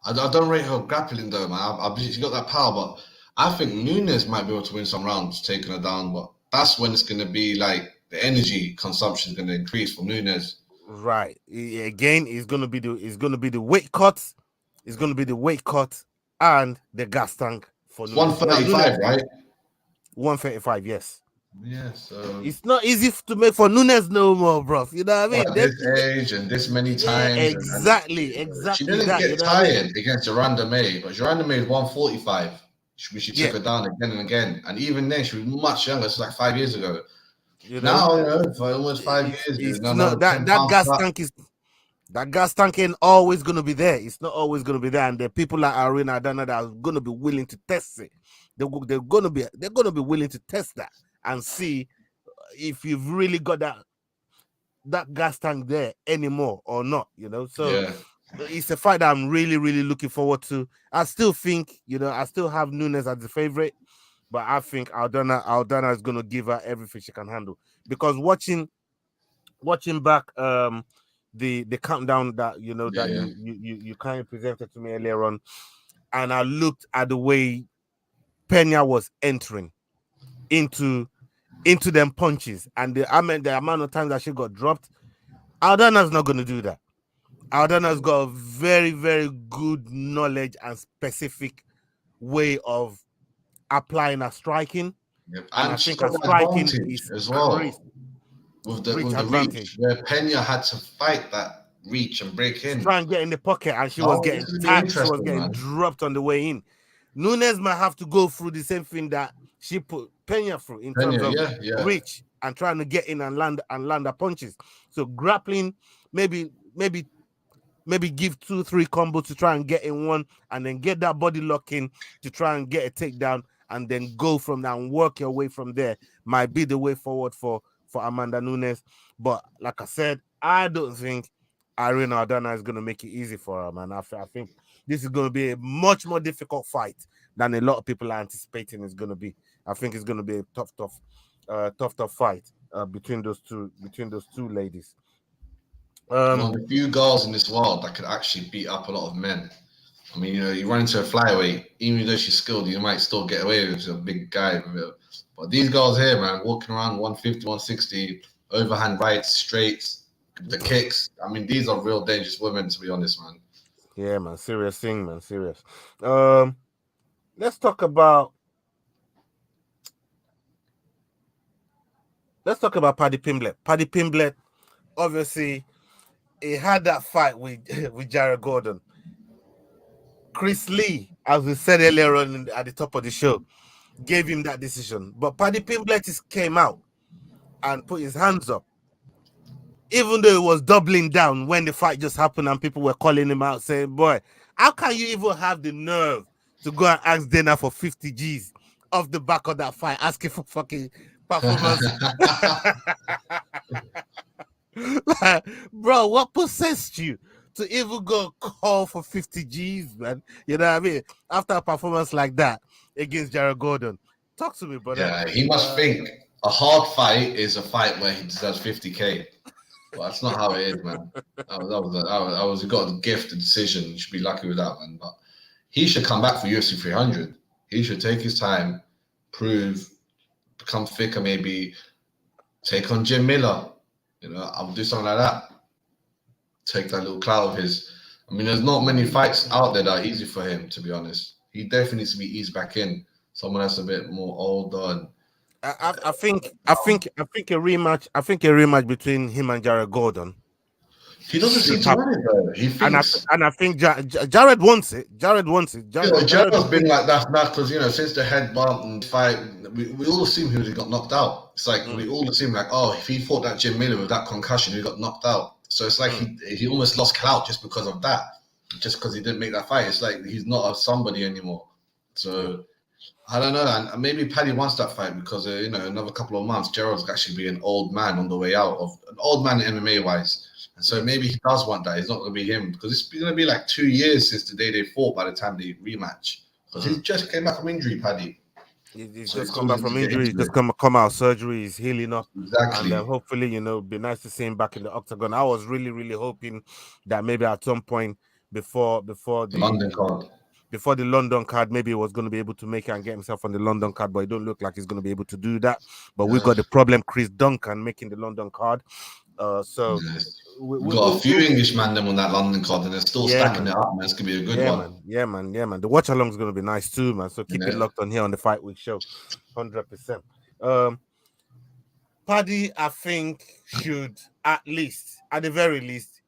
I don't rate her grappling though, man. I believe she got that power, but I think Nunes might be able to win some rounds taking her down, but that's when it's gonna be like the energy consumption is gonna increase for Nunes. Right. Again, it's gonna be the weight cut. It's gonna be the weight cut and the gas tank for Nunes. 135, right? 135, yes. Yeah, so it's not easy to make for Nunes no more, bro. You know what I mean? At this age and this many times. Yeah, exactly. She didn't get tired against Joanna May, but Joanna May is 145. She took her down again and again. And even then, she was much younger. It's like 5 years ago. Now, for almost 5 years. That gas tank ain't always going to be there. It's not always going to be there. And the people like Arena Adana that are going to be willing to test it. They're going to be willing to test that and see if you've really got that gas tank there anymore or not, So it's a fight that I'm really, really looking forward to. I still think, I still have Nunes as the favorite, but I think Aldana is going to give her everything she can handle. Because watching back the countdown that you kind of presented to me earlier on, and I looked at the way Pena was entering into them punches, and the amount of times that she got dropped, Aldana's not going to do that. Aldana's got a very, very good knowledge and specific way of applying her striking. Yep. And I And she's think her got striking advantage is as well crisp. with the advantage. reach, where Pena had to fight that reach and break in. Try and get in the pocket, and she was getting this is tagged. She was interesting, getting man. dropped on the way in. Nunes might have to go through the same thing that she put Pena through in terms of reach and trying to get in and land the punches. So grappling, maybe give 2-3 combos to try and get in one, and then get that body lock in to try and get a takedown, and then go from there and work your way from there. Might be the way forward for Amanda Nunes. But like I said, I don't think Irene Aldana is going to make it easy for her, man. I think this is going to be a much more difficult fight than a lot of people are anticipating it's going to be. I think it's going to be a tough fight between those two ladies. One of the few girls in this world that could actually beat up a lot of men. I mean, you run into a flyweight, even though she's skilled, you might still get away with a big guy. But these girls here, man, walking around 150, 160, overhand rights, straights, the kicks. I mean, these are real dangerous women, to be honest, man. Yeah, man, serious thing, man, serious. Let's talk about Paddy Pimblett. Paddy Pimblett, obviously, he had that fight with Jared Gordon. Chris Lee, as we said earlier on at the top of the show, gave him that decision. But Paddy Pimblett came out and put his hands up, even though he was doubling down when the fight just happened and people were calling him out, saying, boy, how can you even have the nerve to go and ask Dana for 50 G's off the back of that fight, asking for fucking performance? Like, bro, what possessed you to even go call for 50 G's, man? You know what I mean? After a performance like that against Jared Gordon. Talk to me, brother. Yeah, he must think a hard fight is a fight where he deserves 50K. Well, that's not how it is, man. He got a gift, a decision. You should be lucky with that, man. But he should come back for UFC 300. He should take his time, prove, become thicker, maybe take on Jim Miller. I'll do something like that. Take that little clout of his. I mean, there's not many fights out there that are easy for him, to be honest. He definitely needs to be eased back in. Someone that's a bit more older. And I think a rematch. I think a rematch between him and Jared Gordon. He doesn't seem to want it though. He thinks, and I think Jared wants it. Jared's been like that now because since the head bump and fight, we all assume he got knocked out. It's like we all assume like, oh, if he fought that Jim Miller with that concussion, he got knocked out. So it's like he almost lost clout just because of that, just because he didn't make that fight. It's like he's not a somebody anymore. So I don't know, and maybe Paddy wants that fight because another couple of months, Gerald's actually be an old man on the way out of an old man MMA wise. And so maybe he does want that. It's not going to be him because it's going to be like 2 years since the day they fought by the time they rematch. Because he just came back from injury, Paddy. He's just come back from injury. He's just come out of surgery. He's healing up. Exactly. And hopefully, be nice to see him back in the octagon. I was really, really hoping that maybe at some point before the London card. Before the London card, maybe he was going to be able to make it and get himself on the London card, but it don't look like he's going to be able to do that. But we've got the problem, Chris Duncan making the London card. We've got a few Englishmen on that London card, and they're still stacking it up, man. It's going to be a good one. Yeah, man. The watch along is going to be nice too, man. So keep it locked on here on the Fight Week show, 100%. Paddy, I think, should at the very least,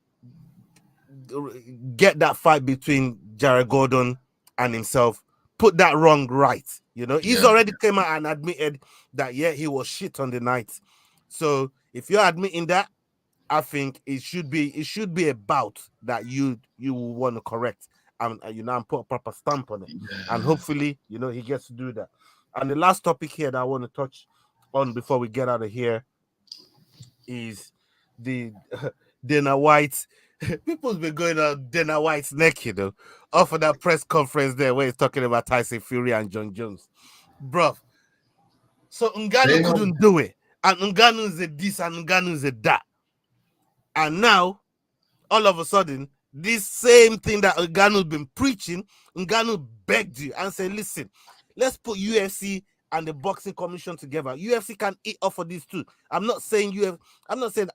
get that fight between Jared Gordon and himself, put that wrong right. He's already came out and admitted that he was shit on the night. So if you're admitting that, I think it should be a bout that you want to correct and put a proper stamp on it. And hopefully, he gets to do that. And the last topic here that I want to touch on before we get out of here is the Dana White. People's been going on Dana White's neck, off of that press conference there where he's talking about Tyson Fury and John Jones. Bruv. So Ngannou couldn't do it. And Ngannou is a this and Ngannou is a that. And now, all of a sudden, this same thing that Ngannou's been preaching, Ngannou begged you and said, listen, Let's put UFC and the boxing commission together. UFC can eat off of this too. I'm not saying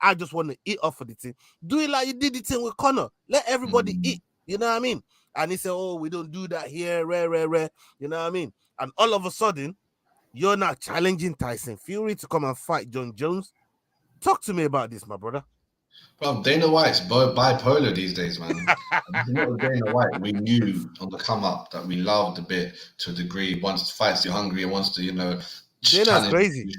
I just want to eat off of the thing. Do it like you did the thing with Conor. Let everybody eat. You know what I mean? And he said, "Oh, we don't do that here, rare." You know what I mean? And all of a sudden, you're now challenging Tyson Fury to come and fight John Jones. Talk to me about this, my brother. Well, Dana White's bipolar these days, man. Not Dana White we knew on the come up that we loved a bit to a degree. Wants to fight you hungry and wants to, Dana's crazy.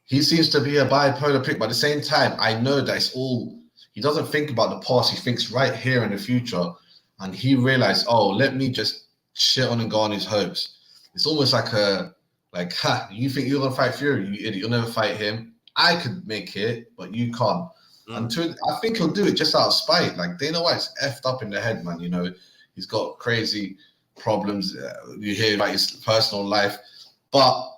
He seems to be a bipolar prick, but at the same time, I know that it's all. He doesn't think about the past. He thinks right here in the future, and he realized, oh, let me just shit on and go on his hopes. It's almost like you think you're gonna fight Fury, you idiot. You'll never fight him. I could make it, but you can't. I think he'll do it just out of spite. Like Dana White's effed up in the head, man. He's got crazy problems. You hear about his personal life, but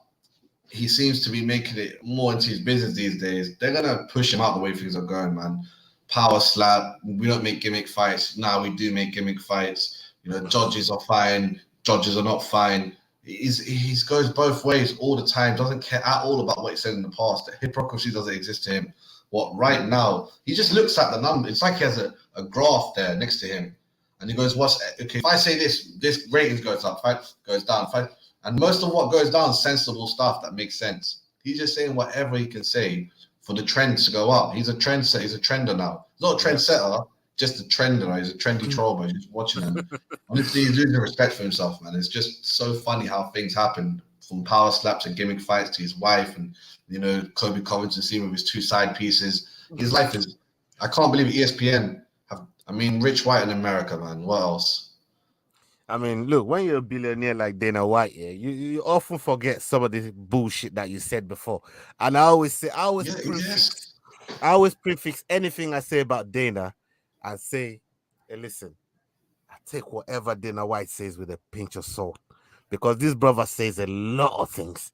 he seems to be making it more into his business these days. They're gonna push him out the way things are going, man. Power slap. We don't make gimmick fights. Now we do make gimmick fights. Judges are fine. Judges are not fine. He goes both ways all the time. Doesn't care at all about what he said in the past. The hypocrisy doesn't exist to him. What right now, he just looks at the number. It's like he has a graph there next to him. And he goes, if I say this ratings goes up, fight goes down, fight. And most of what goes down is sensible stuff that makes sense. He's just saying whatever he can say for the trends to go up. He's a trendsetter. He's a trender now. He's not a trendsetter, just a trender. He's a trendy troll, but he's watching him. Honestly, he's losing respect for himself, man. It's just so funny how things happen, from power slaps and gimmick fights to his wife and Kobe Covington scene with his 2 side pieces. His life is, I can't believe ESPN Rich White in America, man. What else? I mean, look, when you're a billionaire like Dana White, you often forget some of the bullshit that you said before. And I always prefix anything I say about Dana and say, hey, listen, I take whatever Dana White says with a pinch of salt, because this brother says a lot of things.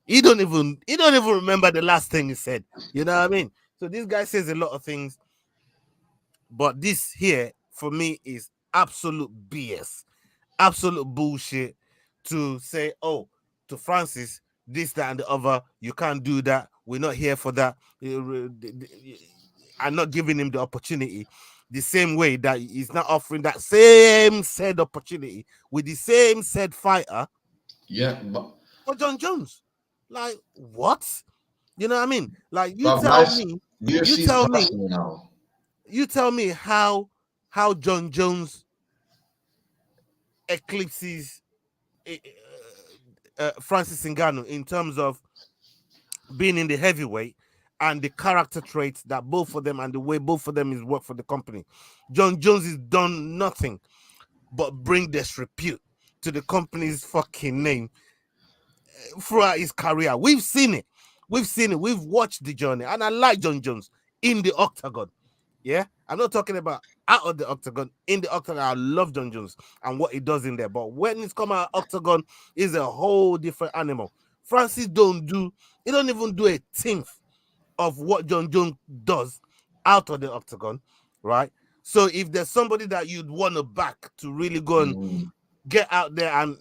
He don't even remember the last thing he said. You know what I mean? So this guy says a lot of things, but this here for me is absolute BS, absolute bullshit. To say, oh, to Francis, this, that, and the other, you can't do that. We're not here for that. I'm not giving him the opportunity. The same way that he's not offering that same said opportunity with the same said fighter. Yeah, for John Jones. Like, what? You know what I mean? Like, you tell me how John Jones eclipses Francis Ngannou in terms of being in the heavyweight and the character traits that both of them and the way both of them is work for the company. John Jones has done nothing but bring disrepute to the company's fucking name throughout his career. We've seen it. We've watched the journey. And I like John Jones in the octagon. Yeah? I'm not talking about out of the octagon. In the octagon, I love John Jones and what he does in there. But when it's come out octagon, is a whole different animal. Francis don't even do a tenth of what John Jones does out of the octagon, right? So if there's somebody that you'd want to back to really go and get out there and,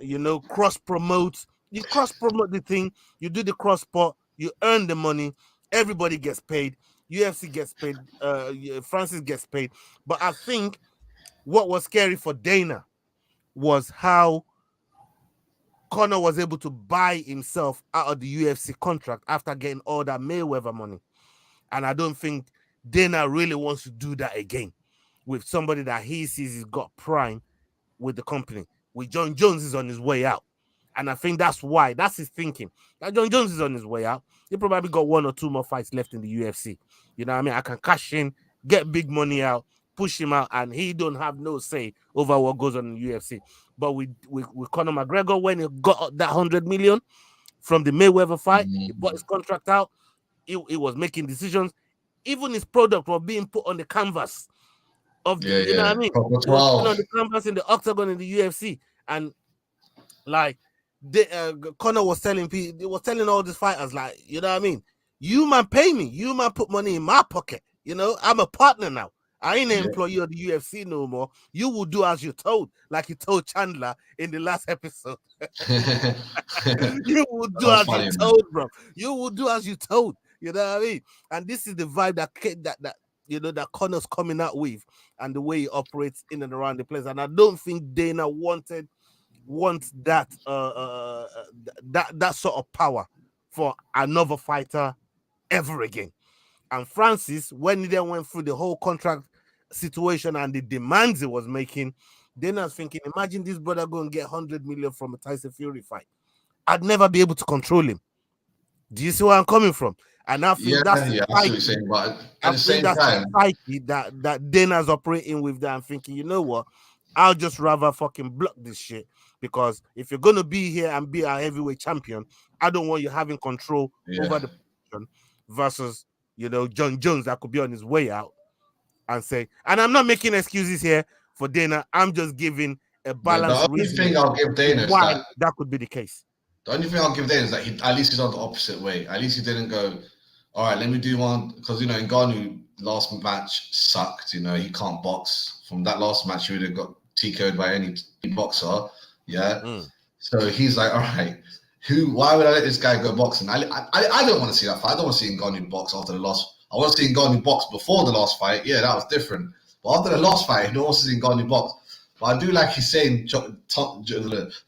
cross-promote, you cross-promote the thing, you do the cross-pot, you earn the money, everybody gets paid, UFC gets paid, Francis gets paid. But I think what was scary for Dana was how Conor was able to buy himself out of the UFC contract after getting all that Mayweather money. And I don't think Dana really wants to do that again with somebody that he sees has got prime with the company. With John Jones is on his way out. And I think that's his thinking. That John Jones is on his way out. He probably got 1 or 2 more fights left in the UFC. You know what I mean? I can cash in, get big money out, push him out, and he don't have no say over what goes on in the UFC. But with Conor McGregor, when he got that 100 million from the Mayweather fight, he bought his contract out, he was making decisions. Even his product was being put on the canvas of the, you know what I mean? It was put on the canvas in the octagon in the UFC. And like Conor was telling people, he was telling all these fighters, you know what I mean? You man pay me, you man put money in my pocket. I'm a partner now. I ain't an employee of the UFC no more. You will do as you're told, like you told Chandler in the last episode. You will do as you're told, bro. You will do as you're told. You know what I mean? And this is the vibe that you know that Connor's coming out with, and the way he operates in and around the place. And I don't think Dana wants that that sort of power for another fighter ever again. And Francis, when he then went through the whole contract situation and the demands he was making, Dana's thinking, imagine this brother going to get 100 million from a Tyson Fury fight. I'd never be able to control him. Do you see where I'm coming from? And I think that's I see what you're saying, but at the same time, that Dana's operating with that and thinking, you know what? I'll just rather fucking block this shit, because if you're gonna be here and be our heavyweight champion, I don't want you having control over the position versus, you know, John Jones that could be on his way out and say, and I'm not making excuses here for Dana. I'm just giving a balanced reason. The only thing I'll give Dana is why that could be the case. The only thing I'll give Dana is that at least he's on the opposite way. At least he didn't go, all right, let me do one, because, you know, Ngannou last match sucked. You know, he can't box. From that last match, he would have got TKO'd by any boxer. Yeah. So he's like, all right, why would I let this guy go boxing? I don't want to see that fight. I don't want to see Ngannou box after the loss. I want to see Ngannou box before the last fight. Yeah, that was different. But after the last fight, he wants to see Ngannou box. But I do like he's saying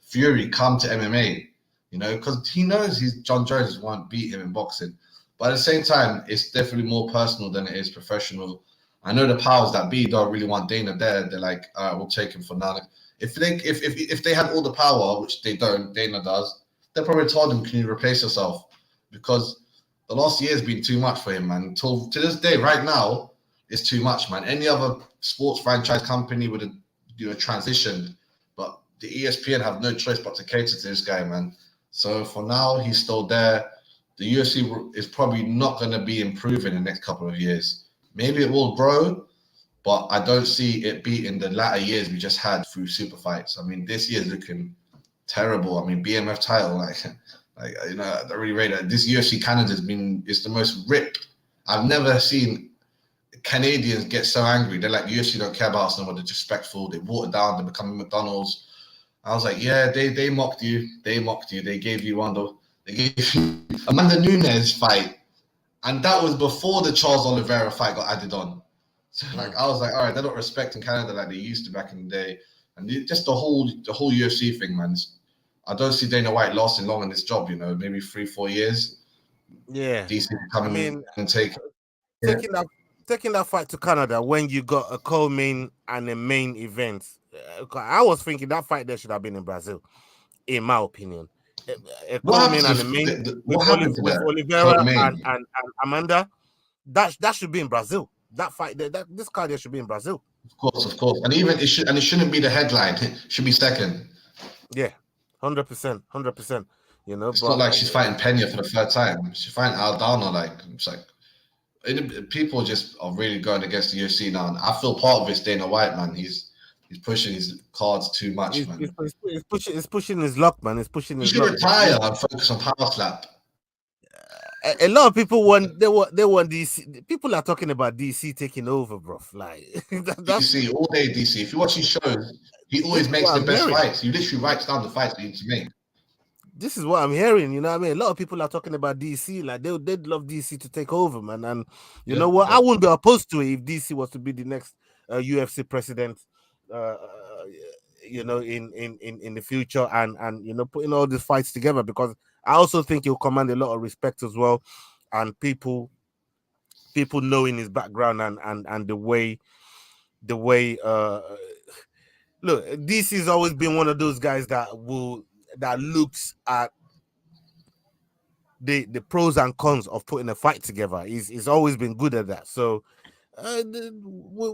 Fury come to MMA, you know, because he knows John Jones won't beat him in boxing. But at the same time, it's definitely more personal than it is professional. I know the powers that be don't really want Dana there. They're like, all right, we'll take him for now. If they had all the power, which they don't, Dana does, they probably told him, can you replace yourself? Because the last year has been too much for him, man. To this day, right now, it's too much, man. Any other sports franchise company would have, you know, transitioned, but the ESPN have no choice but to cater to this guy, man. So for now, he's still there. The UFC is probably not going to be improving in the next couple of years. Maybe it will grow, but I don't see it beating the latter years we just had through super fights. I mean, this year's looking terrible. I mean, BMF title, like you know, I really rate that. This UFC Canada's it's the most ripped. I've never seen Canadians get so angry. They're like, the UFC don't care about us no more. They're disrespectful. They water down. They're becoming McDonald's. I was like, yeah, they mocked you. They mocked you. They gave you they gave you Amanda Nunes fight, and that was before the Charles Oliveira fight got added on. So like, I was like, all right, they're not respecting Canada like they used to back in the day, and just the whole UFC thing, man. I don't see Dana White lasting long in this job. You know, maybe 3-4 years. Yeah, DC coming and taking that fight to Canada when you got a co-main and a main event. I was thinking that fight there should have been in Brazil, in my opinion. A co-main and a main with Oliveira and Amanda. That should be in Brazil. That fight there, this card there should be in Brazil. Of course, and even it shouldn't be the headline. It should be second. Yeah, 100%. You know, it's not like she's fighting Pena for the third time. She's fighting Aldana. Like, it's like people just are really going against the UFC now. And I feel part of it's Dana White, man. He's pushing his cards too much, man. He's pushing his luck, man. He's pushing his luck. He should retire and focus on power slap. A lot of people want DC. People are talking about DC taking over, bro. Like DC all day. DC. If you watch his shows, he always makes the best fights. He literally writes down the fights that he needs to make. This is what I'm hearing. You know what I mean? A lot of people are talking about DC. Like they'd love DC to take over, man. And you know what? I wouldn't be opposed to it if DC was to be the next UFC president. You know, in the future, and you know, putting all these fights together, because I also think he'll command a lot of respect as well, and people knowing his background and the way look, DC's always been one of those guys that looks at the pros and cons of putting a fight together. He's always been good at that. So the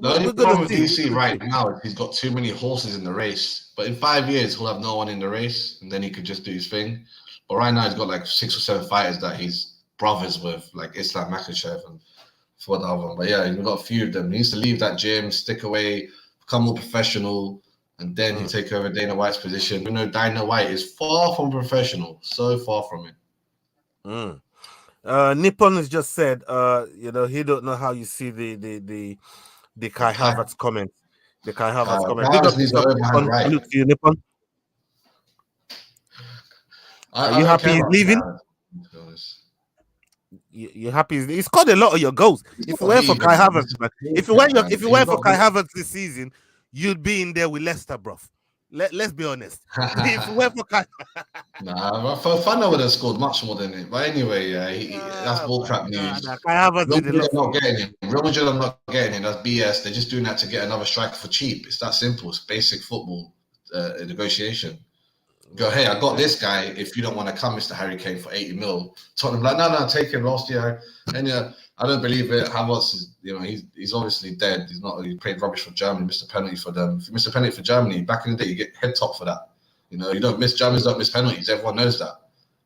only problem with DC right now is he's got too many horses in the race. But in 5 years, he'll have no one in the race, and then he could just do his thing. But right now, he's got like 6 or 7 fighters that he's brothers with, like Islam Makhachev and for the other one. But yeah, he's got a few of them. He needs to leave that gym, stick away, become more professional, and then he'll take over Dana White's position. You know, Dana White is far from professional, so far from it. Nippon has just said, you know, he don't know how you see the the Kai Havertz comment. The Kai Havertz comment. Havertz needs to overhand right. Salute to you, Nippon. Are you happy he's leaving? You're happy he scored a lot of your goals. If you went for Kai Havertz, man, if you went for Kai Havertz this season, you'd be in there with Leicester, bro. Let's be honest. If you went for Kai, nah, for fun, I would have scored much more than it. But anyway, that's bullcrap news. Kai Havertz did a lot. Not getting him. Real Madrid are not getting him. That's BS. They're just doing that to get another striker for cheap. It's that simple. It's basic football negotiation. Go, hey, I got this guy. If you don't want to come, Mr. Harry Kane, for 80 mil. Tottenham like, no, take him last year. And I don't believe it. Havertz is, he's obviously dead. He played rubbish for Germany, missed a penalty for them. If you miss a penalty for Germany, back in the day, you get head top for that. You don't miss Germans, don't miss penalties. Everyone knows that.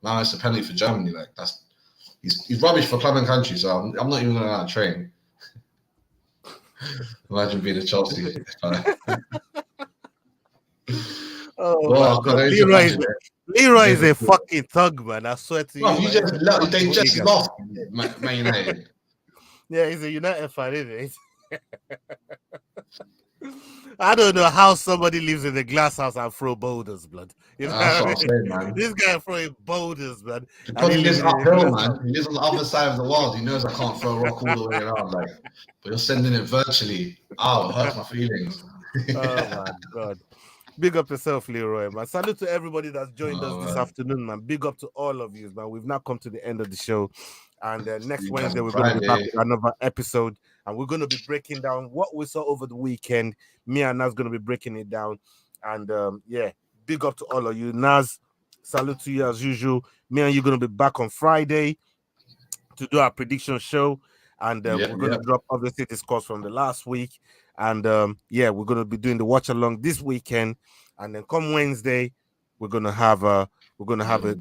Now it's a penalty for Germany. Like he's rubbish for club and country. So I'm not even going to train. Imagine being a Chelsea. Oh, God. Leroy is a fucking thug, man. I swear to you. They just lost Man United. Yeah, he's a United fan, isn't he? I don't know how somebody lives in a glass house and throw boulders, blood. That's what I'm saying, man. This guy throwing boulders, man. Because he lives uphill, man. He lives on the other side of the world. He knows I can't throw a rock all the way around. But you're sending it virtually. It hurts my feelings. Oh, my God. Big up yourself, Leroy, man. Salute to everybody that's joined us this afternoon, man. Big up to all of you, man. We've now come to the end of the show. And next Wednesday, we're going to be back with another episode. And we're going to be breaking down what we saw over the weekend. Me and Naz going to be breaking it down. And big up to all of you. Naz, salute to you as usual. Me and you going to be back on Friday to do our prediction show. And we're going to drop, obviously, the scores from the last week. And we're going to be doing the watch along this weekend. And then come Wednesday, we're going to have a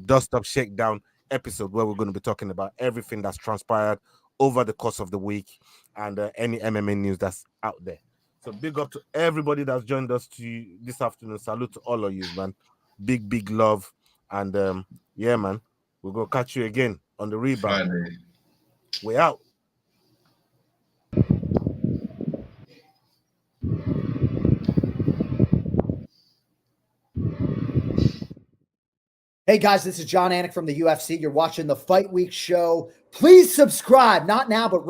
dust up shakedown episode where we're going to be talking about everything that's transpired over the course of the week and any MMA news that's out there. So big up to everybody that's joined us this afternoon. Salute to all of you, man. Big love. And man, we're going to catch you again on the rebound. Friday. We out. Hey guys, this is John Anik from the UFC. You're watching the Fight Week show. Please subscribe, not now, but right